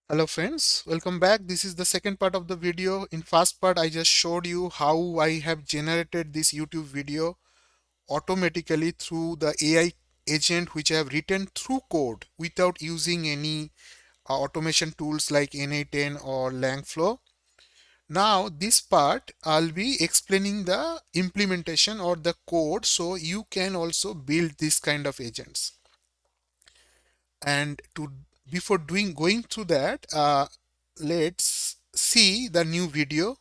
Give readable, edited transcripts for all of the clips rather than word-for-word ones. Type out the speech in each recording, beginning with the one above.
Hello friends, welcome back. This is the second part of the video. In first part, I just showed you how I have generated this YouTube video automatically through the AI agent which I have written through code without using any automation tools like Na10 or Langflow. Now this part I'll be explaining the implementation or the code so you can also build this kind of agents. And to before doing going through that, let's see the new video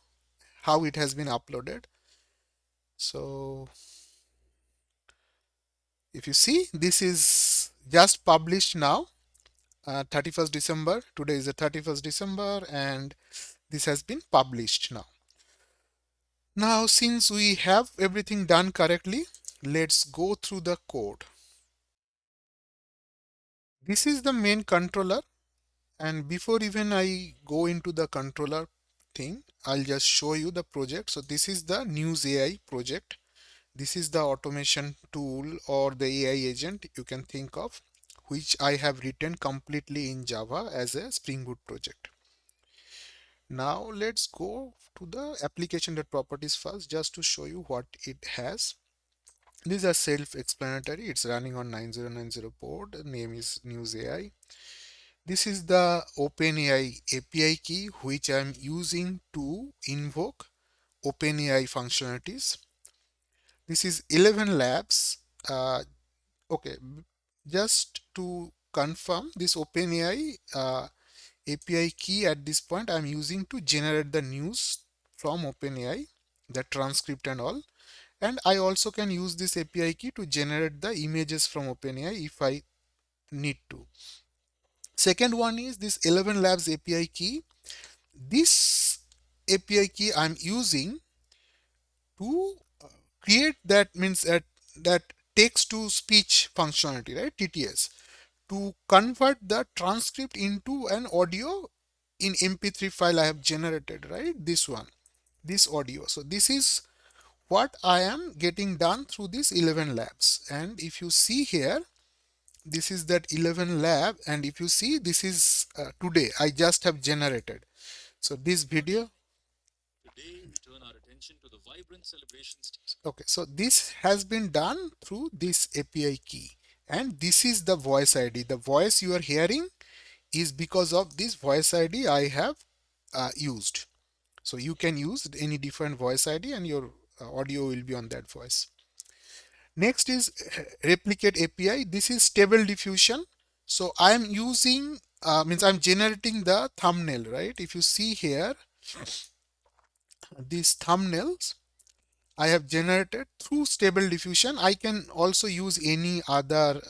how it has been uploaded. So if you see, this is just published now, 31st December. Today is the 31st December and this has been published now. Now since we have everything done correctly, let's go through the code. This is the main controller. And before even I go into the controller thing, I'll just show you the project. So this is the News AI project. This is the automation tool or the AI agent you can think of, which I have written completely in Java as a Spring Boot project. Now let's go to the application.properties first just to show you what it has. These are self-explanatory. It's running on 9090 port. The name is News AI. This is the OpenAI API key which I'm using to invoke OpenAI functionalities. This is 11 labs. Okay, just to confirm, this OpenAI API key at this point I'm using to generate the news from OpenAI, the transcript and all. And I also can use this API key to generate the images from OpenAI if I need to. Second one is this 11 labs API key. This API key I'm using to create that means that text to speech functionality, right? TTS, to convert the transcript into an audio in MP3 file I have generated, right? This one, this audio. So this is what I am getting done through these 11 labs. And if you see here, this is that 11 lab, and if you see, this is today I just have generated. So this video, okay, so this has been done through this API key, and this is the voice ID. The voice you are hearing is because of this voice ID I have used. So you can use any different voice ID and your audio will be on that voice. Next is replicate API. This is stable diffusion. So I am using means I'm generating the thumbnail, right? If you see here, these thumbnails I have generated through stable diffusion. I can also use any other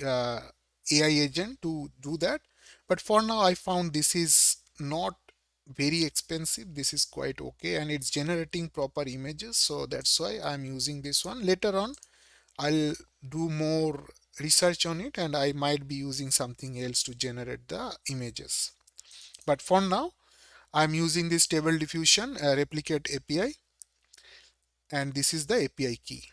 AI agent to do that. But for now, I found this is not very expensive. This is quite okay and it's generating proper images. So that's why I'm using this one. Later on, I'll do more research on it and I might be using something else to generate the images. But for now, I'm using this stable diffusion replicate API, and this is the API key.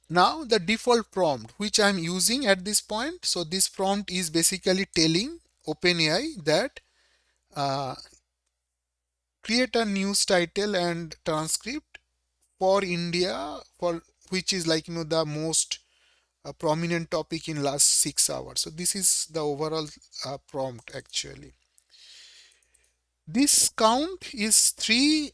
Now the default prompt which I'm using at this point. So this prompt is basically telling OpenAI that uh, create a news title and transcript for India, for which is like the most prominent topic in last 6 hours. So this is the overall prompt actually. This count is three.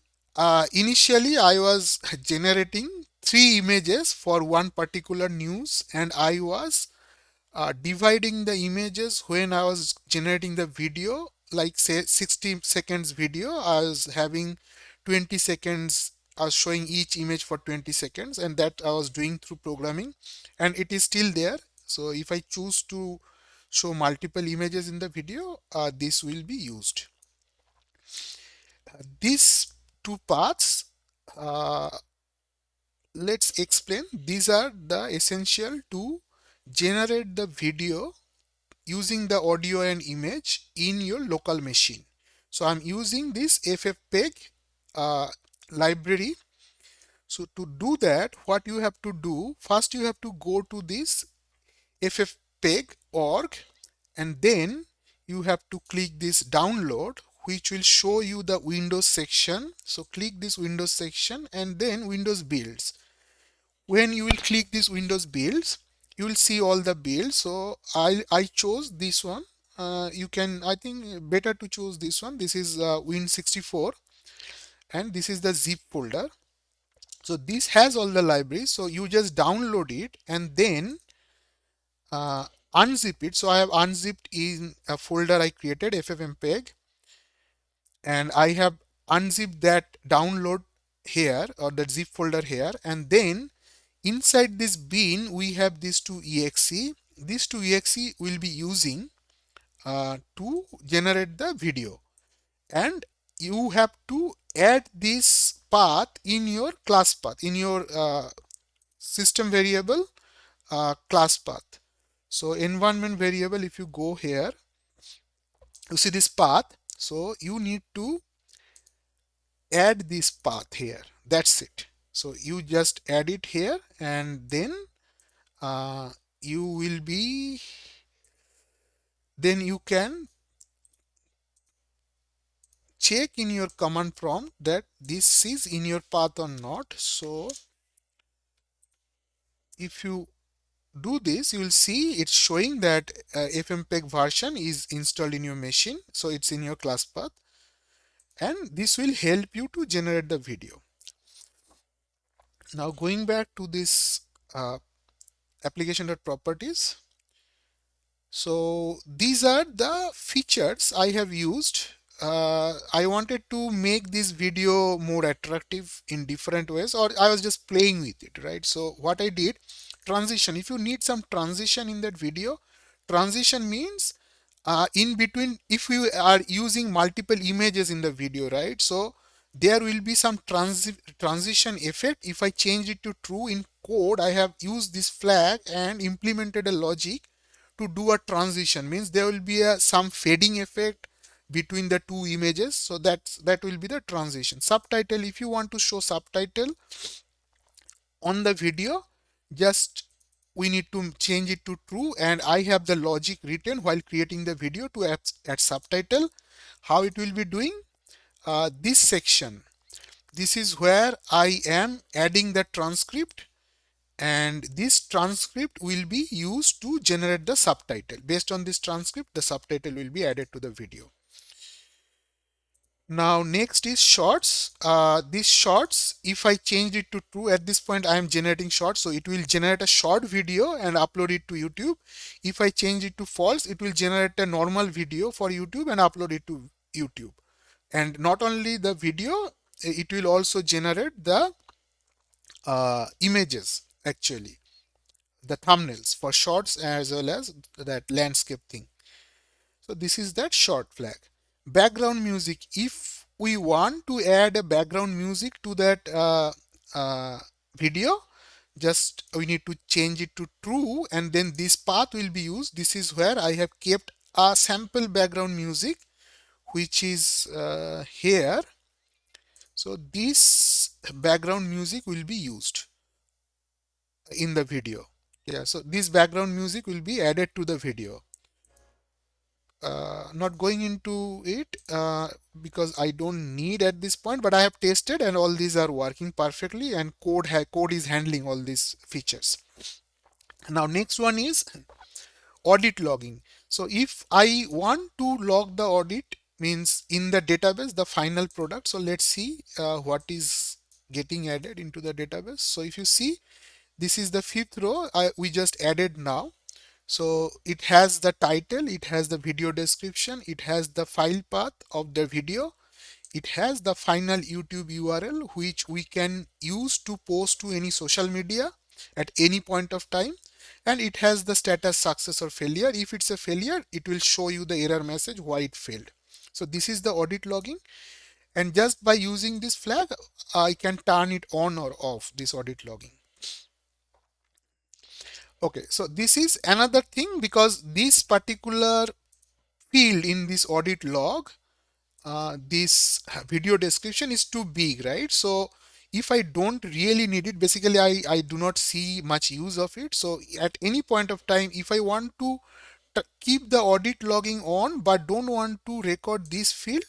Initially, I was generating three images for one particular news, and I was dividing the images when I was generating the video, like say 60 seconds video, I was having 20 seconds. I was showing each image for 20 seconds, and that I was doing through programming, and it is still there. So if I choose to show multiple images in the video, this will be used. These two parts, uh, let's explain. These are the essential to generate the video using the audio and image in your local machine. So I'm using this ffmpeg uh, library. So to do that, what you have to do, first you have to go to this ffmpeg org, and then you have to click this download, which will show you the Windows section. So click this Windows section and then Windows builds. When you will click this Windows builds, you will see all the builds. So I chose this one. You can, I think better to choose this one. This is Win64 and this is the zip folder. So this has all the libraries. So you just download it and then uh, unzip it. So I have unzipped in a folder I created, ffmpeg, and I have unzipped that download here, or the zip folder here, and then inside this bin we have these two exe. These two exe will be using to generate the video, and you have to add this path in your class path, in your system variable class path. So environment variable, if you go here, you see this path. So you need to add this path here. That's it. So you just add it here, and then uh, you will be, then you can check in your command prompt that this is in your path or not. So if you do this, you will see it's showing that ffmpeg version is installed in your machine, so it's in your class path, and this will help you to generate the video. Now going back to this application.properties. So these are the features I have used. I wanted to make this video more attractive in different ways, or I was just playing with it, right? So what I did, transition. If you need some transition in that video, transition means in between, if you are using multiple images in the video, right? So there will be some transition effect. If I change it to true in code, I have used this flag and implemented a logic to do a transition, means there will be some fading effect between the two images. So that will be the transition. Subtitle, if you want to show subtitle on the video, just we need to change it to true, and I have the logic written while creating the video to add subtitle. How it will be doing, this section, this is where I am adding the transcript, and this transcript will be used to generate the subtitle. Based on this transcript, the subtitle will be added to the video. Now next is shorts. These shorts, if I change it to true, at this point I am generating shorts, so it will generate a short video and upload it to YouTube. If I change it to false, it will generate a normal video for YouTube and upload it to YouTube. And not only the video, it will also generate the images, actually the thumbnails for shorts as well as that landscape thing. So this is that short flag. Background music, if we want to add a background music to that video, just we need to change it to true, and then this path will be used. This is where I have kept a sample background music, which is here. So this background music will be used in the video. Yeah, so this background music will be added to the video. Not going into it because I don't need at this point, but I have tested and all these are working perfectly, and code is handling all these features. Now next one is audit logging. So if I want to log the audit, means in the database the final product. So let's see what is getting added into the database. So if you see, this is the fifth row we just added now. So it has the title, it has the video description, it has the file path of the video, it has the final YouTube URL which we can use to post to any social media at any point of time, and it has the status success or failure. If it's a failure, it will show you the error message why it failed. So this is the audit logging, and just by using this flag I can turn it on or off, this audit logging. Okay, so this is another thing, because this particular field in this audit log, this video description is too big, right? So if I don't really need it, basically I do not see much use of it. So at any point of time, if I want to keep the audit logging on but don't want to record this field,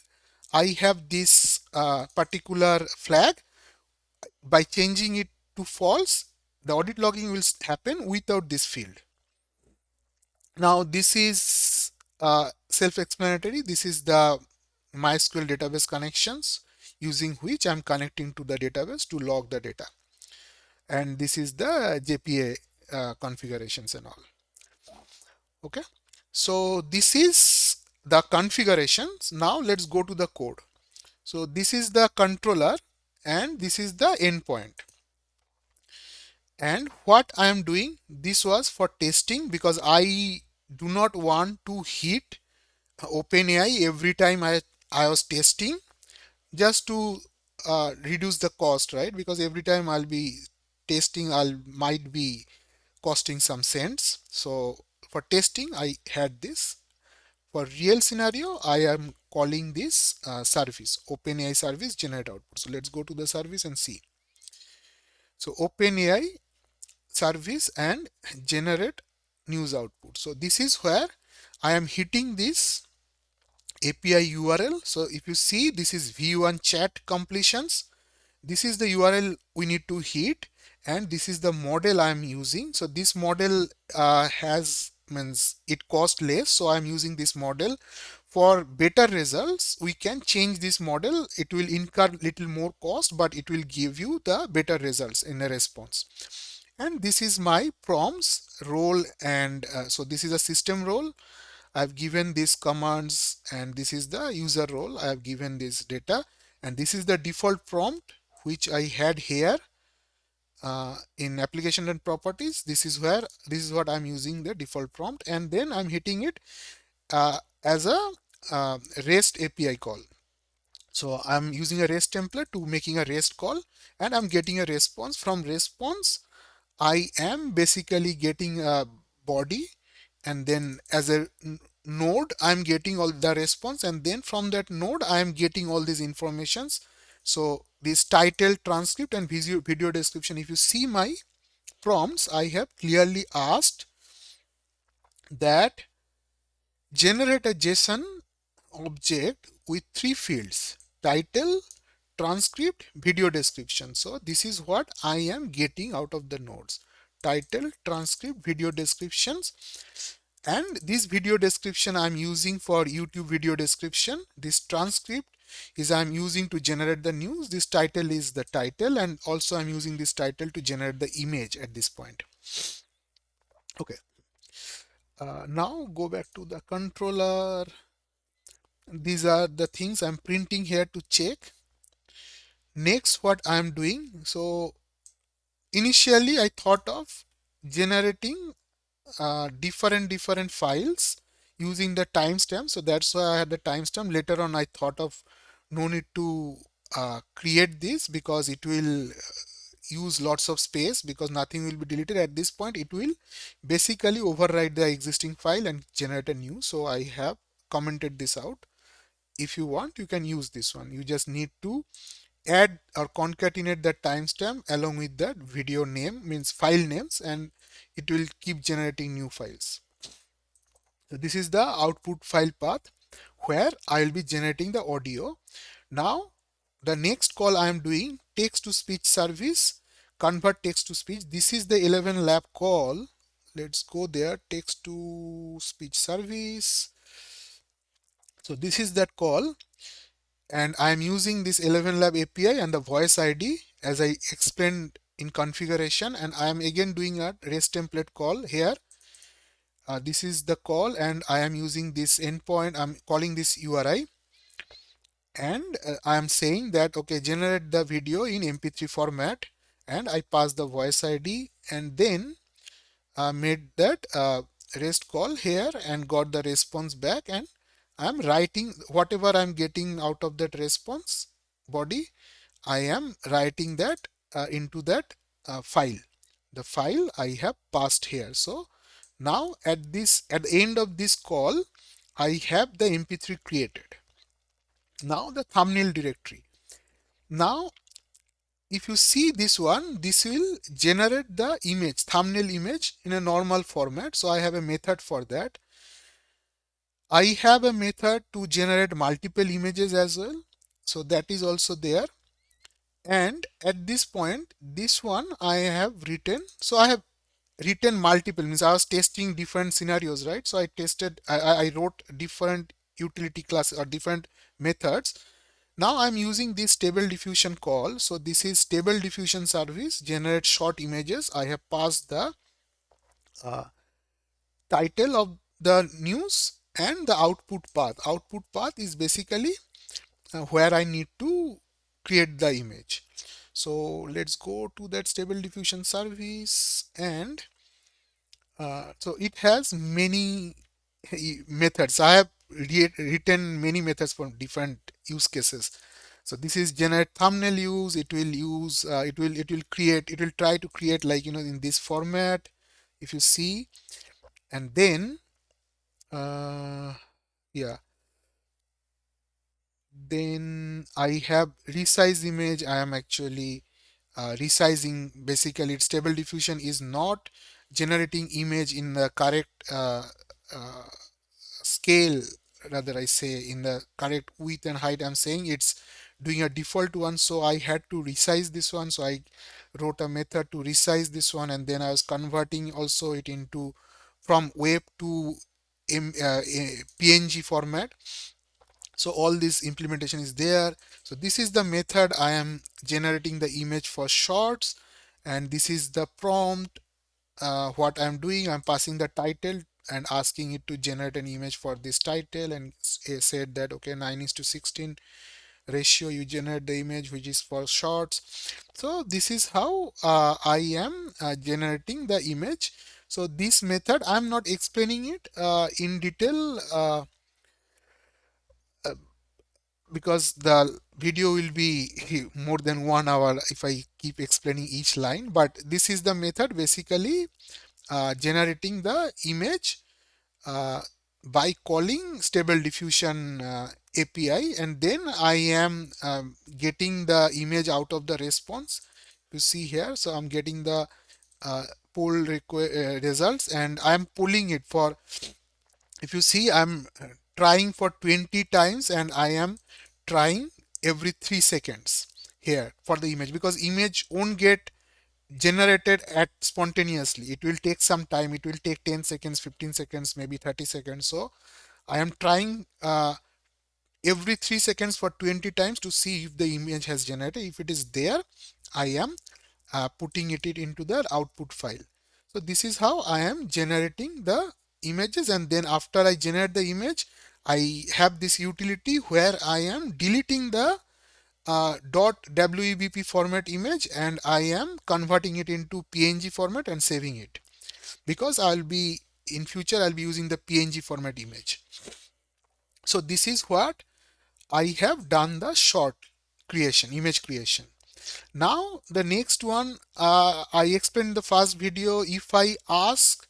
I have this particular flag. By changing it to false, the audit logging will happen without this field. Now this is self-explanatory. This is the MySQL database connections using which I'm connecting to the database to log the data. And this is the JPA configurations and all. Okay. So this is the configurations. Now let's go to the code. So this is the controller and this is the endpoint. And what I am doing, this was for testing because I do not want to hit OpenAI every time I was testing, just to reduce the cost, right? Because every time I'll be testing, I'll might be costing some cents. So for testing, I had this. For real scenario, I am calling this service, OpenAI service generate output. So let's go to the service and see. So OpenAI service and generate news output. So this is where I am hitting this API URL. So if you see, this is V1 chat completions. This is the URL we need to hit, and this is the model I am using. So this model has means it cost less. So I'm using this model. For better results, we can change this model. It will incur little more cost, but it will give you the better results in a response. And this is my prompts role, and so this is a system role. I've given these commands, and this is the user role. I have given this data, and this is the default prompt which I had here in application and properties. This is what I'm using the default prompt, and then I'm hitting it as a REST API call. So I'm using a REST template to making a REST call, and I'm getting a response. From response, I am basically getting a body, and then as a node I'm getting all the response, and then from that node I am getting all these informations. So this title, transcript, and video description. If you see my prompts, I have clearly asked that generate a JSON object with 3 fields: title, transcript, video description. So this is what I am getting out of the nodes: title, transcript, video descriptions. And this video description I'm using for YouTube video description. This transcript is I'm using to generate the news. This title is the title, and also I'm using this title to generate the image at this point. Okay. Now go back to the controller. These are the things I'm printing here to check. Next, what I'm doing. So initially I thought of generating different files using the timestamp. So that's why I had the timestamp. Later on I thought of no need to create this because it will use lots of space, because nothing will be deleted at this point. It will basically override the existing file and generate a new. So I have commented this out. If you want, you can use this one. You just need to add or concatenate that timestamp along with that video name, means file names, and it will keep generating new files. So this is the output file path where I will be generating the audio. Now the next call I am doing, text to speech service, convert text to speech. This is the 11 lab call. Let's go there, text to speech service. So this is that call, and I am using this 11 lab API and the voice ID as I explained in configuration, and I am again doing a REST template call here. This is the call, and I am using this endpoint. I'm calling this URI, and I am saying that okay, generate the video in MP3 format, and I pass the voice ID, and then made that REST call here and got the response back, and I'm writing whatever I'm getting out of that response body. I am writing that into that file. The file I have passed here. So now at the end of this call, I have the MP3 created. Now the thumbnail directory. Now if you see this one, this will generate the image, thumbnail image in a normal format. So I have a method for that. I have a method to generate multiple images as well. So that is also there. And at this point, this one I have written. So I have written multiple, means I was testing different scenarios, right? So I wrote different utility classes or different methods. Now I'm using this stable diffusion call. So this is stable diffusion service, generate short images. I have passed the uh, title of the news and the output path. Output path is basically where I need to create the image. So let's go to that stable diffusion service, and so it has many methods. I have written many methods for different use cases. So this is generate thumbnail use. It will use it will try to create, like, in this format, if you see. And then uh, yeah, then I have resize image. I am actually resizing. Basically, its stable diffusion is not generating image in the correct uh, scale, rather I say in the correct width and height. I'm saying it's doing a default one, so I had to resize this one. So I wrote a method to resize this one, and then I was converting also it into from web to PNG format. So all this implementation is there. So this is the method I am generating the image for shorts, and this is the prompt. What I'm doing, I'm passing the title and asking it to generate an image for this title, and said that okay, 9 is to 16 ratio, you generate the image which is for shorts. So this is how I am generating the image. So this method, I'm not explaining it in detail because the video will be more than 1 hour if I keep explaining each line. But this is the method, basically generating the image uh, by calling stable diffusion API, and then I am getting the image out of the response. You see here, so I'm getting the uh, results, and I'm pulling it for, if you see, I'm trying for 20 times, and I am trying every 3 seconds here for the image, because image won't get generated at spontaneously. It will take some time. It will take 10 seconds, 15 seconds, maybe 30 seconds. So I am trying every 3 seconds for 20 times to see if the image has generated. If it is there, I am putting it into the output file. So this is how I am generating the images, and then after I generate the image, I have this utility where I am deleting the .webp format image, and I am converting it into PNG format and saving it, because I'll be in future I'll be using the PNG format image. So this is what I have done, the short creation, image creation. Now the next one, I explained in the first video. If I ask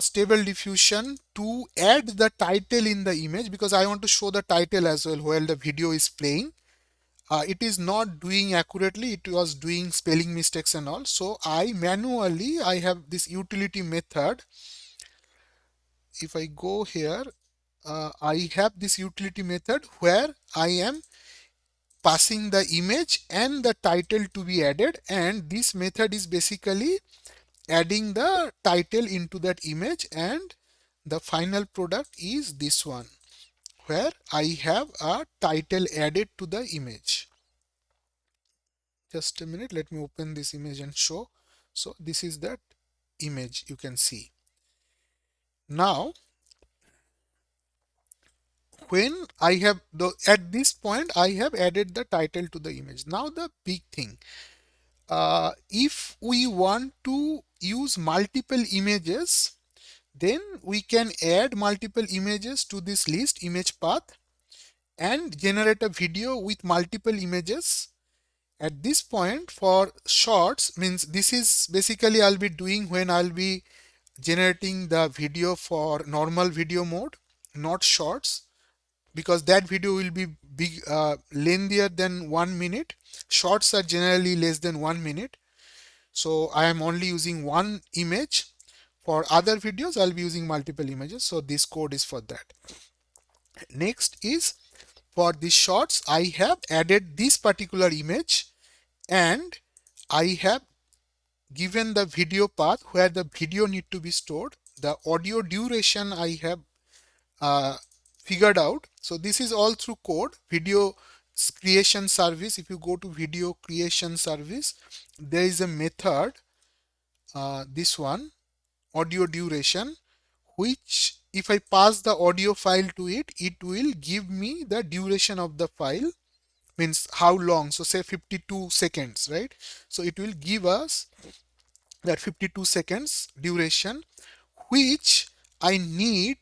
stable diffusion to add the title in the image, because I want to show the title as well while the video is playing, it is not doing accurately. It was doing spelling mistakes and all. So I have this utility method. If I go here, I have this utility method where I am passing the image and the title to be added, and this method is basically adding the title into that image, and the final product is this one where I have a title added to the image. Just a minute, let me open this image and show. So this is that image you can see. Now when I have at this point I have added the title to the image. Now the big thing, if we want to use multiple images, then we can add multiple images to this list image path and generate a video with multiple images. At this point, for shorts, means this is basically I'll be doing when I'll be generating the video for normal video mode, not shorts, because that video will be lengthier than 1 minute. Shorts are generally less than 1 minute. So I am only using one image For other videos, I'll be using multiple images. So this code is for that. Next is for the shorts, I have added this particular image and I have given the video path where the video need to be stored. The audio duration I have uh, figured out. So this is all through code. Video creation service. If you go to video creation service, there is a method, this one, audio duration, which if I pass the audio file to it, it will give me the duration of the file, means how long. So say 52 seconds, right? So it will give us that 52 seconds duration, which I need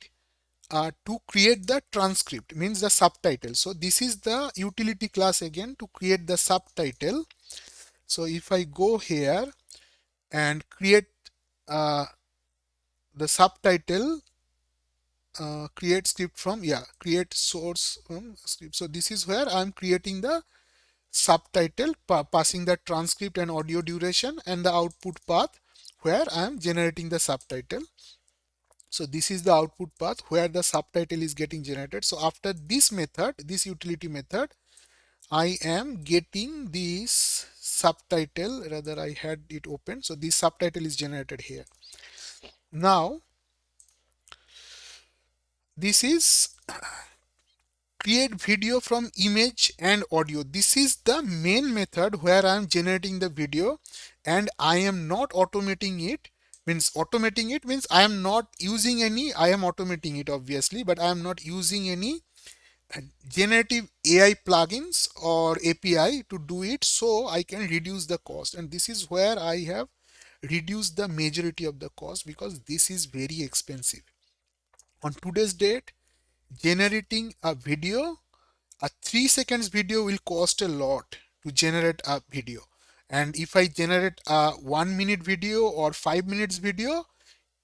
to create the transcript, means the subtitle. So this is the utility class again to create the subtitle. So if I go here and create uh, the subtitle, create script from, create source script. So this is where I'm creating the subtitle, passing the transcript and audio duration, and the output path where I'm generating the subtitle. So this is the output path where the subtitle is getting generated. So after this method, this utility method, I am getting this subtitle, rather I had it open. So this subtitle is generated here. Now this is create video from image and audio. This is the main method where I am generating the video, and I am not automating it. Means automating it means I am not using any, I am automating it obviously, but I am not using any generative AI plugins or API to do it, so I can reduce the cost. And this is where I have reduced the majority of the cost, because this is very expensive. On today's date, generating a video, a 3 seconds video will cost a lot to generate a video. And if I generate a 1 minute video or 5 minutes video,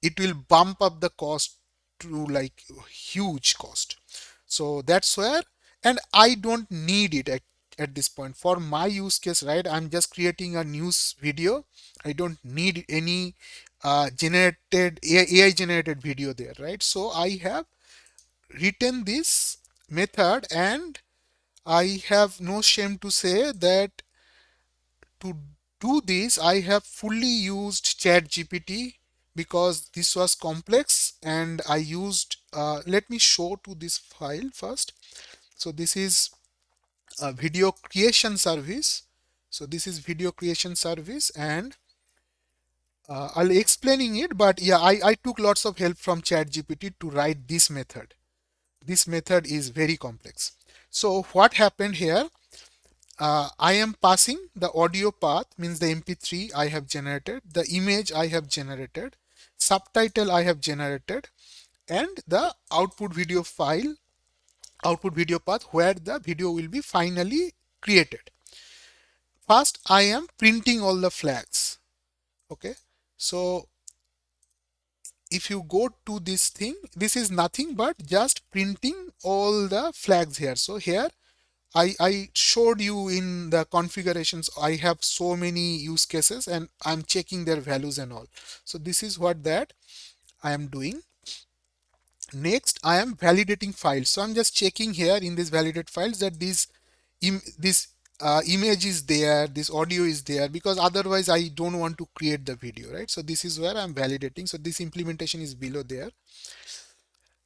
it will bump up the cost to like huge cost. So that's where, and I don't need it at this point for my use case, right? I'm just creating a news video. I don't need any generated AI generated video there, right? So I have written this method, and I have no shame to say that to do this, I have fully used ChatGPT, because this was complex, and I used, let me show to this file first. So this is a video creation service. So this is video creation service, and I'll explaining it, but yeah, I took lots of help from ChatGPT to write this method. This method is very complex. So what happened here? I am passing the audio path, means the MP3 I have generated, the image I have generated, subtitle I have generated, and the output video file, output video path where the video will be finally created. First, I am printing all the flags. Okay. So if you go to this thing, this is nothing but just printing all the flags here. So here I showed you in the configurations, I have so many use cases and I'm checking their values and all. So this is what that I am doing. Next, I am validating files. So I'm just checking here in these validate files that this image is there, this audio is there, because otherwise I don't want to create the video, right? So this is where I'm validating. So this implementation is below there.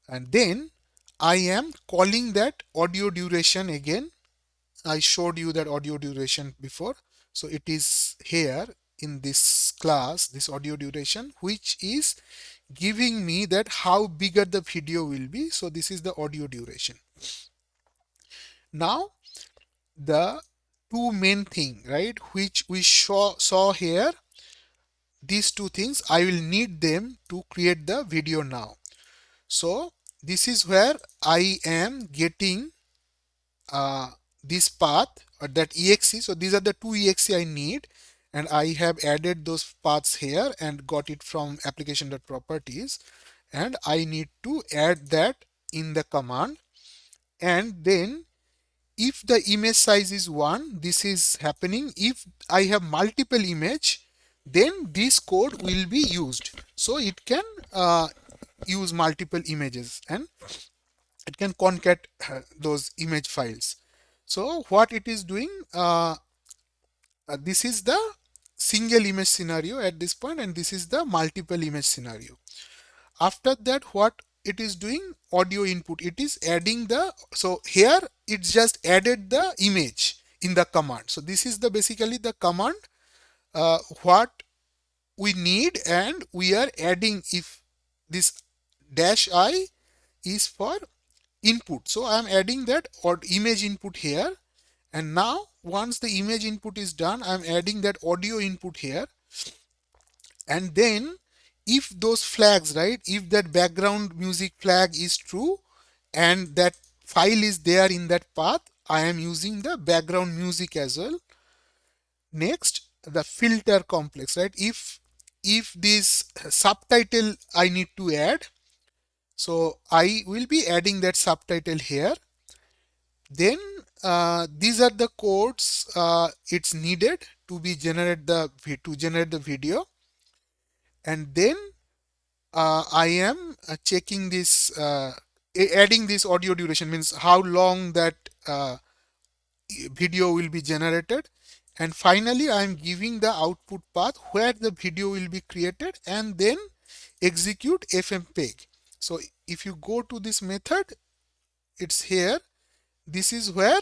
And then I am calling that audio duration again. I showed you that audio duration before. So it is here in this class, this audio duration, which is giving me that how bigger the video will be. So this is the audio duration. Now the two main thing, right, which we saw here, these two things, I will need them to create the video now. So this is where I am getting this path or that exe. So these are the two exe I need, and I have added those paths here and got it from application.properties, and I need to add that in the command. And then if the image size is 1, this is happening. If I have multiple image, then this code will be used. So it can use multiple images and it can concat those image files. So what it is doing, this is the single image scenario at this point, and this is the multiple image scenario. After that, what it is doing, audio input, it is adding the, so here it's just added the image in the command. So this is the basically the command what we need, and we are adding, if this dash I is for input, so I am adding that or image input here. And now once the image input is done, I am adding that audio input here. And then if those flags, right, if that background music flag is true and that file is there in that path, I am using the background music as well. Next, the filter complex, right, if this subtitle I need to add, so I will be adding that subtitle here. Then these are the codes it's needed to be generate the video. And then I am checking this, adding this audio duration, means how long that video will be generated. And finally I am giving the output path where the video will be created, and then execute fmpeg. So if you go to this method, it's here, this is where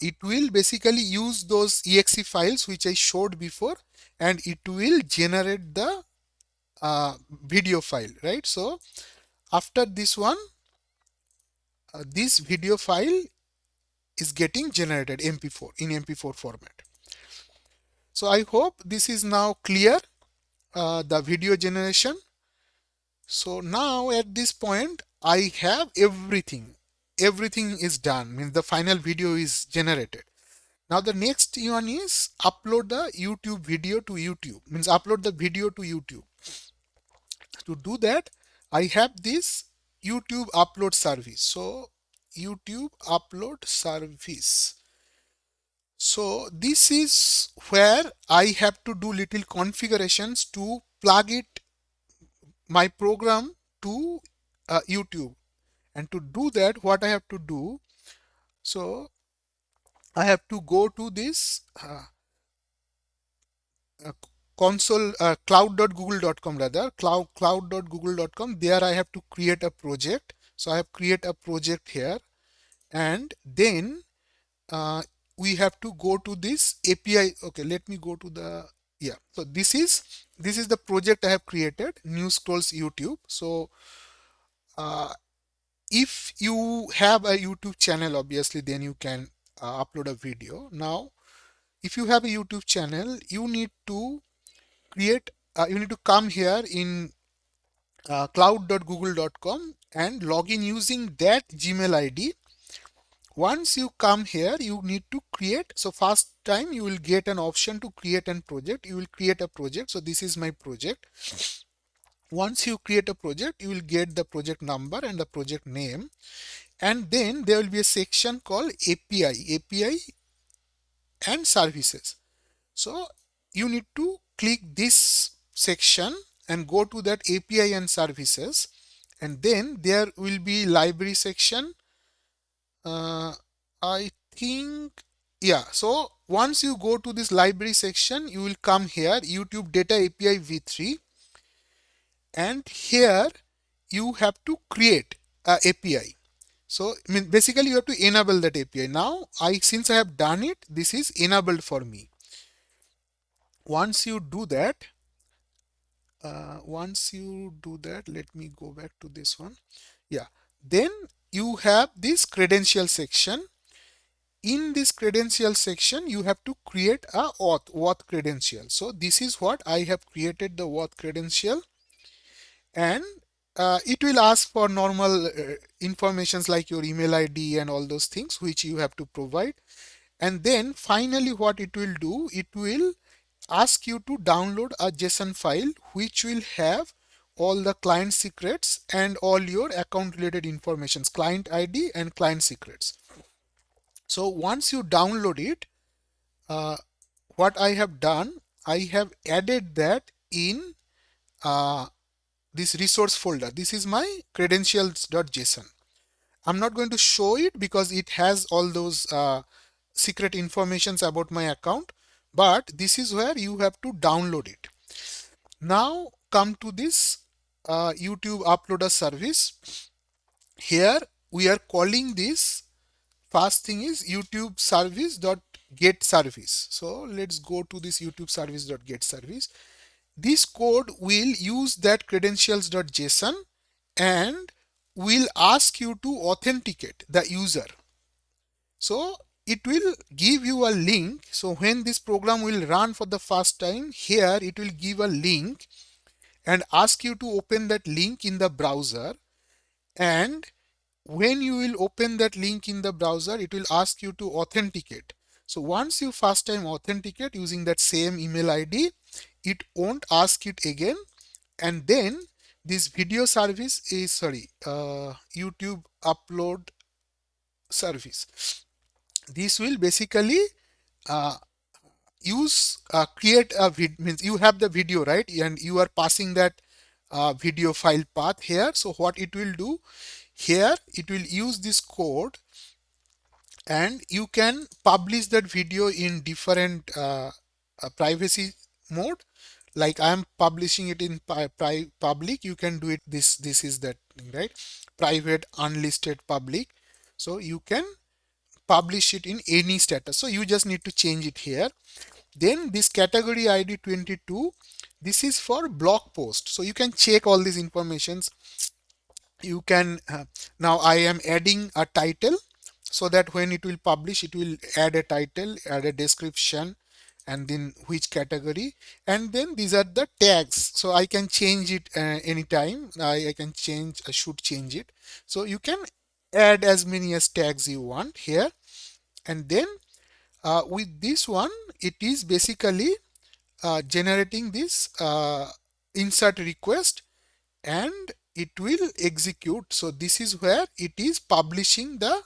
it will basically use those exe files which I showed before, and it will generate the video file, right? So after this one, this video file is getting generated mp4 in mp4 format. So I hope this is now clear, the video generation. So now at this point I have everything is done, means the final video is generated. Now the next one is upload the YouTube video to YouTube, means upload the video to YouTube. To do that, I have this YouTube upload service. So YouTube upload service. So this is where I have to do little configurations to plug it, my program, to YouTube. And to do that, what I have to do, so I have to go to this uh, console, cloud.google.com, rather cloud.google.com. There I have to create a project. So I have create a project here, and then uh, we have to go to this API. Okay, let me go to the, yeah, so this is the project I have created, new scrolls YouTube. So if you have a YouTube channel, obviously then you can upload a video. Now if you have a YouTube channel, you need to create, you need to come here in cloud.google.com and log in using that Gmail ID. Once you come here, you need to create, so first time you will get an option to create a project. You will create a project. So this is my project. Once you create a project, you will get the project number and the project name, and then there will be a section called API and services. So you need to click this section and go to that API and services, and then there will be library section. I think, yeah, so once you go to this library section, you will come here, YouTube data API v3, and here you have to create a API. So I mean, basically you have to enable that API. Now since I have done it, this is enabled for me. Once you do that, let me go back to this one. Yeah, then you have this credential section. In this credential section, you have to create a auth credential. So this is what I have created, the auth credential, and it will ask for normal informations like your email ID and all those things which you have to provide. And then finally what it will do, it will ask you to download a JSON file which will have all the client secrets and all your account related informations, client ID and client secrets. So once you download it, what I have done, I have added that in uh, this resource folder. This is my credentials.json. I'm not going to show it because it has all those secret informations about my account, but this is where you have to download it. Now come to this YouTube uploader service. Here we are calling this first thing is YouTube service dot get service. So let's go to this YouTube service dot get service. This code will use that credentials.json and will ask you to authenticate the user. So it will give you a link. So when this program will run for the first time, here it will give a link and ask you to open that link in the browser. And when you will open that link in the browser, it will ask you to authenticate. So once you first time authenticate using that same email ID, it won't ask it again. And then this video service is YouTube upload service. This will basically uh, use create a means you have the video, right, and you are passing that video file path here. So what it will do here, it will use this code and you can publish that video in different privacy mode. Like I am publishing it in public, you can do it this is that thing, right? Private, unlisted, public. So you can publish it in any status. So you just need to change it here. Then this category ID 22, this is for blog post. So you can check all these informations. You can now I am adding a title so that when it will publish, it will add a title, add a description, and then which category, and then these are the tags. So I can change it anytime. I can change, I should change it. So you can add as many as tags you want here. And then with this one, it is basically generating this insert request and it will execute. So this is where it is publishing the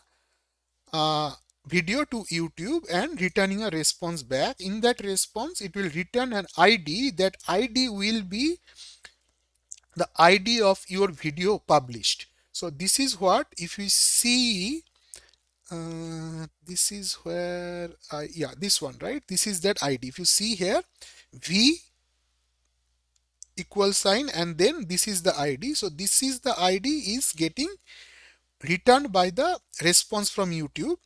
video to YouTube and returning a response back. In that response, it will return an ID. That ID will be the ID of your video published. So this is what, if you see, this is where, yeah, this one, right? This is that ID. If you see here, V equal sign, and then this is the ID. So this is the ID is getting returned by the response from YouTube,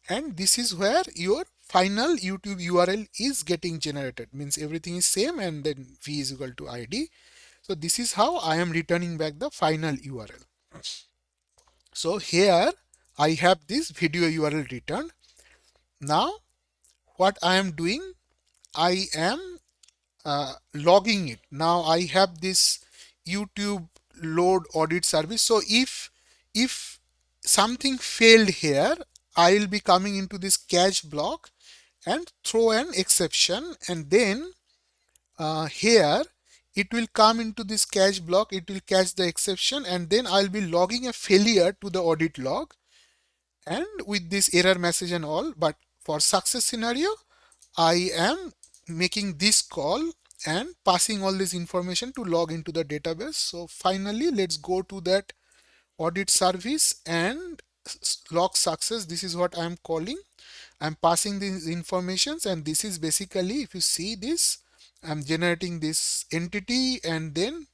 and this is where your final YouTube URL is getting generated. Means everything is same and then V is equal to ID. So this is how I am returning back the final URL. So here I have this video URL returned. Now what I am doing, I am logging it. Now I have this YouTube load audit service. So if something failed here, I will be coming into this catch block and throw an exception, and then here it will come into this catch block, it will catch the exception, and then I'll be logging a failure to the audit log and with this error message and all. But for success scenario, I am making this call and passing all this information to log into the database. So finally, let's go to that audit service and log success. This is what I'm calling. I'm passing these informations, and this is basically, if you see this, I'm generating this entity and then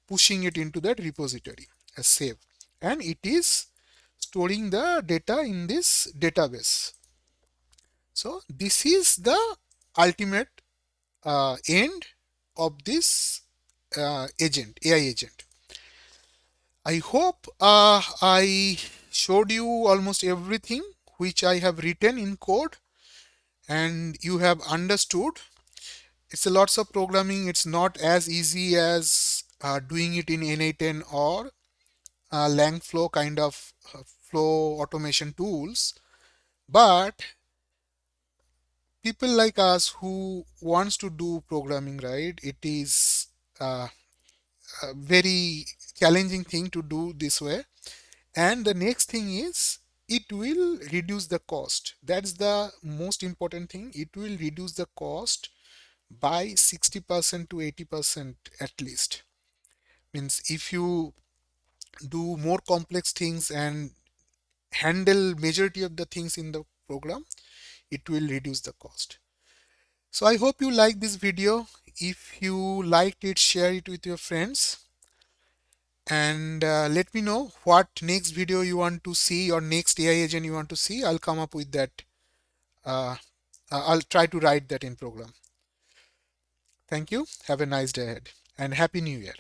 pushing it into that repository as save, and it is storing the data in this database. So this is the ultimate end of this agent, AI agent. I hope I showed you almost everything which I have written in code and you have understood. It's a lots of programming. It's not as easy as doing it in N8N or Langflow kind of flow automation tools. But people like us who wants to do programming, right, it is a very challenging thing to do this way. And the next thing is it will reduce the cost. That's the most important thing. It will reduce the cost by 60% to 80% at least. Means if you do more complex things and handle majority of the things in the program, it will reduce the cost. So I hope you like this video. If you liked it, share it with your friends, and let me know what next video you want to see or next AI agent you want to see. I'll come up with that. uh, I'll try to write that in program. Thank you. Have a nice day ahead and happy new year.